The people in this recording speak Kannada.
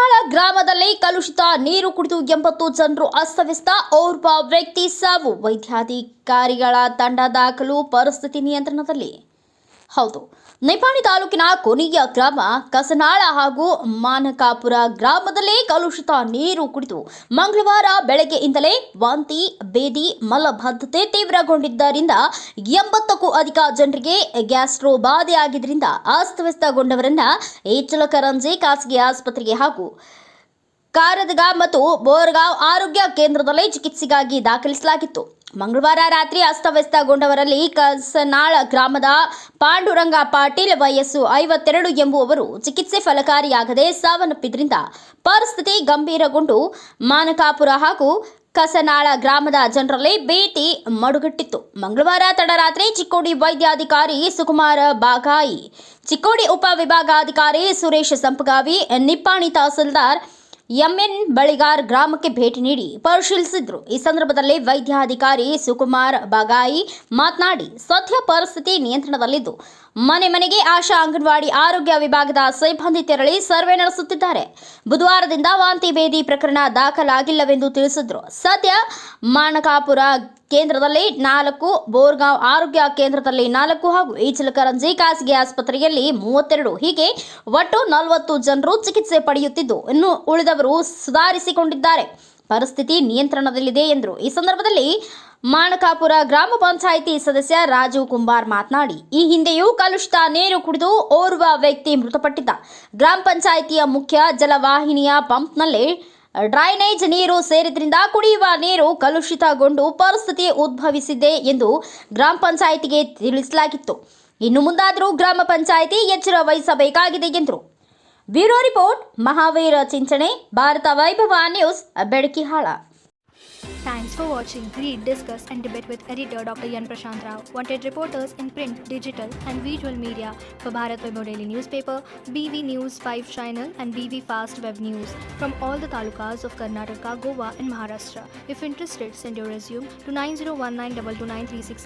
ಕಸನಾಳ ಗ್ರಾಮದಲ್ಲಿ ಕಲುಷಿತ ನೀರು ಕುಡಿದು 80 ಜನರು ಅಸ್ತವ್ಯಸ್ತ. ಓರ್ವ ವ್ಯಕ್ತಿ ಸಾವು. ವೈದ್ಯಾಧಿಕಾರಿಗಳ ತಂಡ ದಾಖಲು. ಪರಿಸ್ಥಿತಿ ನಿಯಂತ್ರಣದಲ್ಲಿ. ಹೌದು, ನಿಪಾಣಿ ತಾಲೂಕಿನ ಕೊನೆಯ ಗ್ರಾಮ ಕಸನಾಳ ಹಾಗೂ ಮಾನಕಾಪುರ ಗ್ರಾಮದಲ್ಲಿ ಕಲುಷಿತ ನೀರು ಕುಡಿದು ಮಂಗಳವಾರ ಬೆಳಗ್ಗೆಯಿಂದಲೇ ವಾಂತಿ, ಬೇದಿ, ಮಲಬದ್ಧತೆ ತೀವ್ರಗೊಂಡಿದ್ದರಿಂದ 80ಕ್ಕೂ ಅಧಿಕ ಜನರಿಗೆ ಗ್ಯಾಸ್ಟ್ರೋ ಬಾಧೆಯಾಗಿದ್ದರಿಂದ ಅಸ್ತವ್ಯಸ್ತಗೊಂಡವರನ್ನ ಈಚಲಕರಂಜಿ ಖಾಸಗಿ ಆಸ್ಪತ್ರೆಗೆ ಹಾಗೂ ಕಾರದಗ ಮತ್ತು ಬೋರ್ಗಾಂವ್ ಆರೋಗ್ಯ ಕೇಂದ್ರದಲ್ಲಿ ಚಿಕಿತ್ಸೆಗಾಗಿ ದಾಖಲಿಸಲಾಗಿತ್ತು. ಮಂಗಳವಾರ ರಾತ್ರಿ ಅಸ್ತವ್ಯಸ್ತಗೊಂಡವರಲ್ಲಿ ಕಸನಾಳ ಗ್ರಾಮದ ಪಾಂಡುರಂಗ ಪಾಟೀಲ್ ವಯಸ್ಸು 52 ಎಂಬುವವರು ಚಿಕಿತ್ಸೆ ಫಲಕಾರಿಯಾಗದೆ ಸಾವನ್ನಪ್ಪಿದ್ದರಿಂದ ಪರಿಸ್ಥಿತಿ ಗಂಭೀರಗೊಂಡು ಮಾನಕಾಪುರ ಹಾಗೂ ಕಸನಾಳ ಗ್ರಾಮದ ಜನರಲ್ಲಿ ಭೀತಿ ಮಡುಗಟ್ಟಿತ್ತು. ಮಂಗಳವಾರ ತಡರಾತ್ರಿ ಚಿಕ್ಕೋಡಿ ವೈದ್ಯಾಧಿಕಾರಿ ಸುಕುಮಾರ ಬಾಗಾಯಿ, ಚಿಕ್ಕೋಡಿ ಉಪವಿಭಾಗಾಧಿಕಾರಿ ಸುರೇಶ್ ಸಂಪಗಾವಿ, ನಿಪ್ಪಾಣಿ ತಹಸೀಲ್ದಾರ್ ಎಂಎನ್ ಬಳಿಗಾರ್ ಗ್ರಾಮಕ್ಕೆ ಭೇಟಿ ನೀಡಿ ಪರಿಶೀಲಿಸಿದ್ರು. ಈ ಸಂದರ್ಭದಲ್ಲಿ ವೈದ್ಯಾಧಿಕಾರಿ ಸುಕುಮಾರ್ ಬಾಗಾಯಿ ಮಾತನಾಡಿ, ಸದ್ಯ ಪರಿಸ್ಥಿತಿ ನಿಯಂತ್ರಣದಲ್ಲಿದ್ದು ಮನೆ ಮನೆಗೆ ಆಶಾ ಅಂಗನವಾಡಿ ಆರೋಗ್ಯ ವಿಭಾಗದ ಸಿಬ್ಬಂದಿ ತೆರಳಿ ಸರ್ವೆ ನಡೆಸುತ್ತಿದ್ದಾರೆ. ಬುಧವಾರದಿಂದ ವಾಂತಿ ಭೇದಿ ಪ್ರಕರಣ ದಾಖಲಾಗಿಲ್ಲವೆಂದು ತಿಳಿಸಿದ್ರು. ಸದ್ಯ ಮಾನಕಾಪುರ ಕೇಂದ್ರದಲ್ಲಿ 4, ಬೋರ್ಗಾಂವ್ ಆರೋಗ್ಯ ಕೇಂದ್ರದಲ್ಲಿ 4 ಹಾಗೂ ಈಚಲಕರಂಜಿ ಖಾಸಗಿ ಆಸ್ಪತ್ರೆಯಲ್ಲಿ 32 ಹೀಗೆ ಒಟ್ಟು 40 ಜನರು ಚಿಕಿತ್ಸೆ ಪಡೆಯುತ್ತಿದ್ದು ಇನ್ನು ಉಳಿದವರು ಸುಧಾರಿಸಿಕೊಂಡಿದ್ದಾರೆ. ಪರಿಸ್ಥಿತಿ ನಿಯಂತ್ರಣದಲ್ಲಿದೆ ಎಂದರು. ಈ ಸಂದರ್ಭದಲ್ಲಿ ಮಾನಕಾಪುರ ಗ್ರಾಮ ಪಂಚಾಯಿತಿ ಸದಸ್ಯ ರಾಜು ಕುಂಬಾರ್ ಮಾತನಾಡಿ, ಈ ಹಿಂದೆಯೂ ಕಲುಷಿತ ನೀರು ಕುಡಿದು ಓರ್ವ ವ್ಯಕ್ತಿ ಮೃತಪಟ್ಟಿದ್ದ. ಗ್ರಾಮ ಪಂಚಾಯಿತಿಯ ಮುಖ್ಯ ಜಲವಾಹಿನಿಯ ಪಂಪ್ನಲ್ಲಿ ಡ್ರೈನೇಜ್ ನೀರು ಸೇರಿದ್ರಿಂದ ಕುಡಿಯುವ ನೀರು ಕಲುಷಿತಗೊಂಡು ಪರಿಸ್ಥಿತಿ ಉದ್ಭವಿಸಿದೆ ಎಂದು ಗ್ರಾಮ ಪಂಚಾಯಿತಿಗೆ ತಿಳಿಸಲಾಗಿತ್ತು. ಇನ್ನು ಮುಂದಾದರೂ ಗ್ರಾಮ ಪಂಚಾಯಿತಿ ಎಚ್ಚರ ವಹಿಸಬೇಕಾಗಿದೆ ಎಂದರು. ಬ್ಯೂರೋ ರಿಪೋರ್ಟ್, ಮಹಾವೀರ ಚಿಂಚಣೆ, ಭಾರತ ವೈಭವ news, ಬೆಡಕಿಹಾಳ. Thanks for watching. Read, discuss and debate with editor Dr. Yan Prashant Rao. Wanted reporters in print, digital and visual media for Bharat Vaibhav Daily Newspaper, BV News 5 Channel and BV Fast Web News from all the talukas of Karnataka, Goa and Maharashtra. If interested, send your resume to 9019229369.